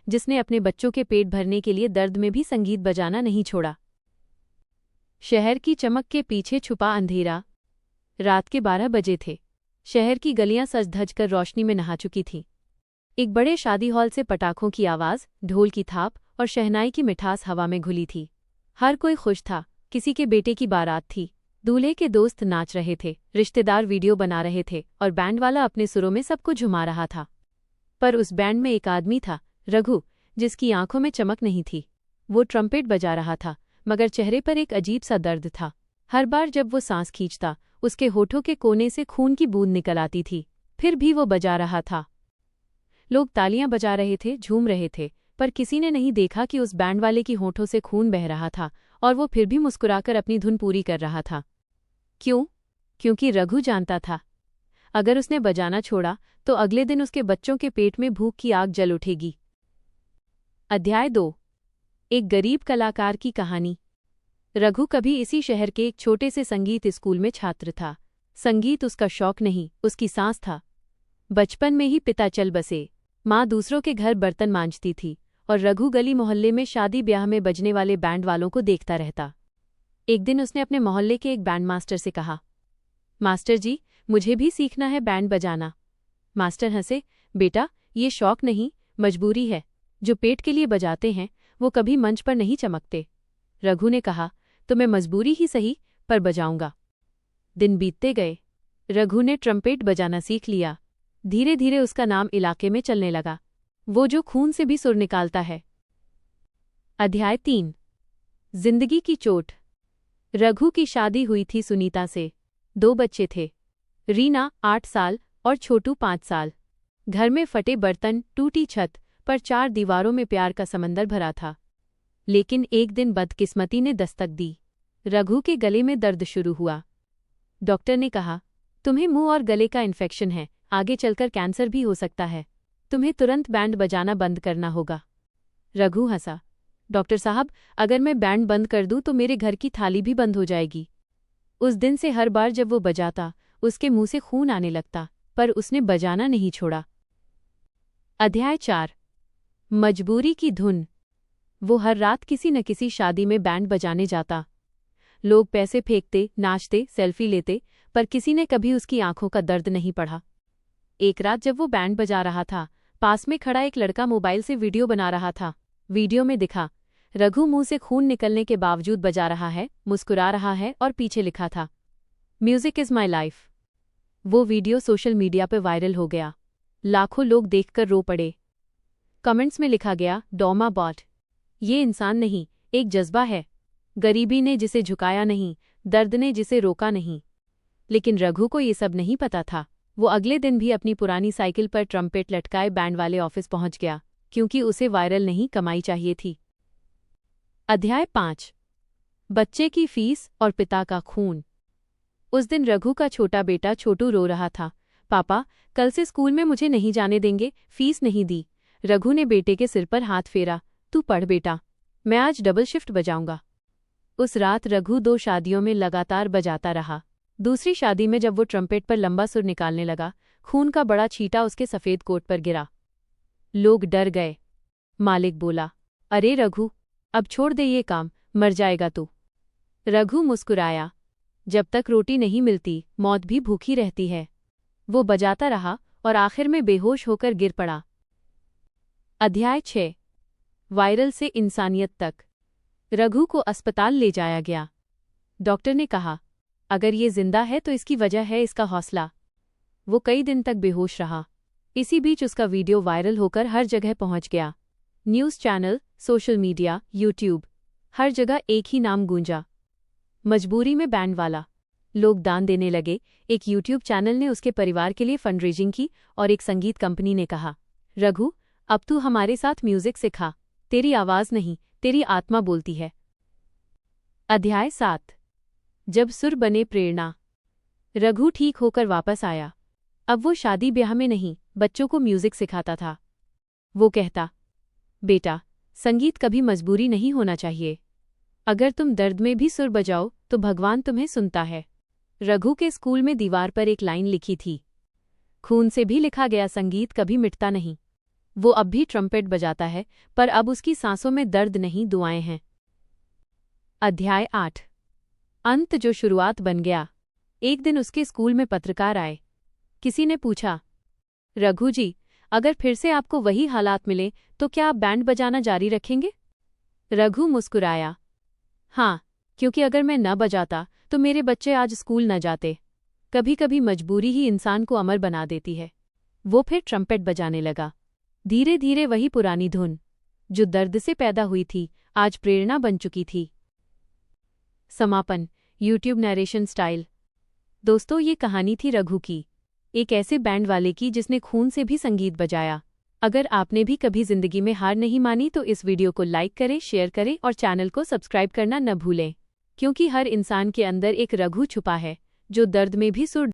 जिसने अपने बच्चों के पेट भरने के लिए दर्द में भी संगीत बजाना नहीं छोड़ा। शहर की चमक के पीछे छुपा अंधेरा। रात के 12 बजे थे। शहर की गलियां सज धज कर रोशनी में नहा चुकी थीं। एक बड़े शादी हॉल से पटाखों की आवाज़, ढोल की थाप और शहनाई की मिठास हवा में घुली थी। हर कोई खुश था। किसी के बेटे की बारात थी। दूल्हे के दोस्त नाच रहे थे, रिश्तेदार वीडियो बना रहे थे और बैंड वाला अपने सुरों में सबको झुमा रहा था। पर उस बैंड में एक आदमी था, रघु, जिसकी आंखों में चमक नहीं थी। वो ट्रम्पेट बजा रहा था, मगर चेहरे पर एक अजीब सा दर्द था। हर बार जब वो सांस खींचता, उसके होठों के कोने से खून की बूंद निकल आती थी। फिर भी वो बजा रहा था। लोग तालियां बजा रहे थे, झूम रहे थे, पर किसी ने नहीं देखा कि उस बैंड वाले की होठों से खून बह रहा था और वो फिर भी मुस्कुराकर अपनी धुन पूरी कर रहा था। क्यों? क्योंकि रघु जानता था, अगर उसने बजाना छोड़ा तो अगले दिन उसके बच्चों के पेट में भूख की आग जल उठेगी। अध्याय 2। एक गरीब कलाकार की कहानी। रघु कभी इसी शहर के एक छोटे से संगीत स्कूल में छात्र था। संगीत उसका शौक नहीं, उसकी सांस था। बचपन में ही पिता चल बसे। माँ दूसरों के घर बर्तन मांजती थी और रघु गली मोहल्ले में शादी ब्याह में बजने वाले बैंड वालों को देखता रहता। एक दिन उसने अपने मोहल्ले के एक बैंड मास्टर से कहा, मास्टर जी, मुझे भी सीखना है बैंड बजाना। मास्टर हंसे, बेटा, ये शौक नहीं, मजबूरी है। जो पेट के लिए बजाते हैं वो कभी मंच पर नहीं चमकते। रघु ने कहा, तो मैं मजबूरी ही सही, पर बजाऊंगा। दिन बीतते गए। रघु ने ट्रम्पेट बजाना सीख लिया। धीरे धीरे उसका नाम इलाके में चलने लगा, वो जो खून से भी सुर निकालता है। अध्याय 3। जिंदगी की चोट। रघु की शादी हुई थी सुनीता से। 2 बच्चे थे, रीना 8 साल और छोटू 5 साल। घर में फटे बर्तन, टूटी छत, पर 4 दीवारों में प्यार का समंदर भरा था। लेकिन एक दिन बदकिस्मती ने दस्तक दी। रघु के गले में दर्द शुरू हुआ। डॉक्टर ने कहा, तुम्हें मुंह और गले का इन्फेक्शन है, आगे चलकर कैंसर भी हो सकता है। तुम्हें तुरंत बैंड बजाना बंद करना होगा। रघु हंसा, डॉक्टर साहब, अगर मैं बैंड बंद कर दूं तो मेरे घर की थाली भी बंद हो जाएगी। उस दिन से हर बार जब वो बजाता, उसके मुंह से खून आने लगता, पर उसने बजाना नहीं छोड़ा। अध्याय 4। मजबूरी की धुन। वो हर रात किसी न किसी शादी में बैंड बजाने जाता। लोग पैसे फेंकते, नाचते, सेल्फी लेते, पर किसी ने कभी उसकी आंखों का दर्द नहीं पढ़ा। एक रात जब वो बैंड बजा रहा था, पास में खड़ा एक लड़का मोबाइल से वीडियो बना रहा था। वीडियो में दिखा, रघु मुंह से खून निकलने के बावजूद बजा रहा है, मुस्कुरा रहा है और पीछे लिखा था, म्यूजिक इज माई लाइफ। वो वीडियो सोशल मीडिया पर वायरल हो गया। लाखों लोग देखकर रो पड़े। कमेंट्स में लिखा गया, डॉमा बॉट। ये इंसान नहीं, एक जज्बा है। गरीबी ने जिसे झुकाया नहीं, दर्द ने जिसे रोका नहीं। लेकिन रघु को ये सब नहीं पता था। वो अगले दिन भी अपनी पुरानी साइकिल पर ट्रम्पेट लटकाए बैंड वाले ऑफिस पहुंच गया, क्योंकि उसे वायरल नहीं, कमाई चाहिए थी। अध्याय 5। बच्चे की फीस और पिता का खून। उस दिन रघु का छोटा बेटा छोटू रो रहा था, पापा, कल से स्कूल में मुझे नहीं जाने देंगे, फीस नहीं दी। रघु ने बेटे के सिर पर हाथ फेरा, तू पढ़ बेटा, मैं आज डबल शिफ्ट बजाऊंगा। उस रात रघु 2 शादियों में लगातार बजाता रहा। दूसरी शादी में जब वो ट्रम्पेट पर लंबा सुर निकालने लगा, खून का बड़ा छींटा उसके सफ़ेद कोट पर गिरा। लोग डर गए। मालिक बोला, अरे रघु, अब छोड़ दे ये काम, मर जाएगा तू। रघु मुस्कुराया, जब तक रोटी नहीं मिलती, मौत भी भूखी रहती है। वो बजाता रहा और आखिर में बेहोश होकर गिर पड़ा। अध्याय 6। वायरल से इंसानियत तक। रघु को अस्पताल ले जाया गया। डॉक्टर ने कहा, अगर ये जिंदा है तो इसकी वजह है इसका हौसला। वो कई दिन तक बेहोश रहा। इसी बीच उसका वीडियो वायरल होकर हर जगह पहुंच गया। News channel, social media, YouTube, हर जगह एक ही नाम गूंजा, मजबूरी में बैंड वाला। लोग दान देने लगे। एक यूट्यूब चैनल ने उसके परिवार के लिए फंडरेजिंग की और एक संगीत कंपनी ने कहा, रघु, अब तू हमारे साथ म्यूजिक सिखा, तेरी आवाज़ नहीं, तेरी आत्मा बोलती है। अध्याय 7। जब सुर बने प्रेरणा। रघु ठीक होकर वापस आया। अब वो शादी ब्याह में नहीं, बच्चों को म्यूजिक सिखाता था। वो कहता, बेटा, संगीत कभी मजबूरी नहीं होना चाहिए। अगर तुम दर्द में भी सुर बजाओ तो भगवान तुम्हें सुनता है। रघु के स्कूल में दीवार पर एक लाइन लिखी थी, खून से भी लिखा गया संगीत कभी मिटता नहीं। वो अब भी ट्रम्पेट बजाता है, पर अब उसकी सांसों में दर्द नहीं, दुआएं हैं। अध्याय 8। अंत जो शुरुआत बन गया। एक दिन उसके स्कूल में पत्रकार आए। किसी ने पूछा, रघु जी, अगर फिर से आपको वही हालात मिले तो क्या आप बैंड बजाना जारी रखेंगे? रघु मुस्कुराया, हाँ, क्योंकि अगर मैं न बजाता तो मेरे बच्चे आज स्कूल न जाते। कभी कभी मजबूरी ही इंसान को अमर बना देती है। वो फिर ट्रम्पेट बजाने लगा। धीरे धीरे वही पुरानी धुन, जो दर्द से पैदा हुई थी, आज प्रेरणा बन चुकी थी। समापन। YouTube narration style. दोस्तों, ये कहानी थी रघु की, एक ऐसे बैंड वाले की जिसने खून से भी संगीत बजाया। अगर आपने भी कभी जिंदगी में हार नहीं मानी तो इस वीडियो को लाइक करें, शेयर करें और चैनल को सब्सक्राइब करना न भूलें, क्योंकि हर इंसान के अंदर एक रघु छुपा है, जो दर्द में भी सुर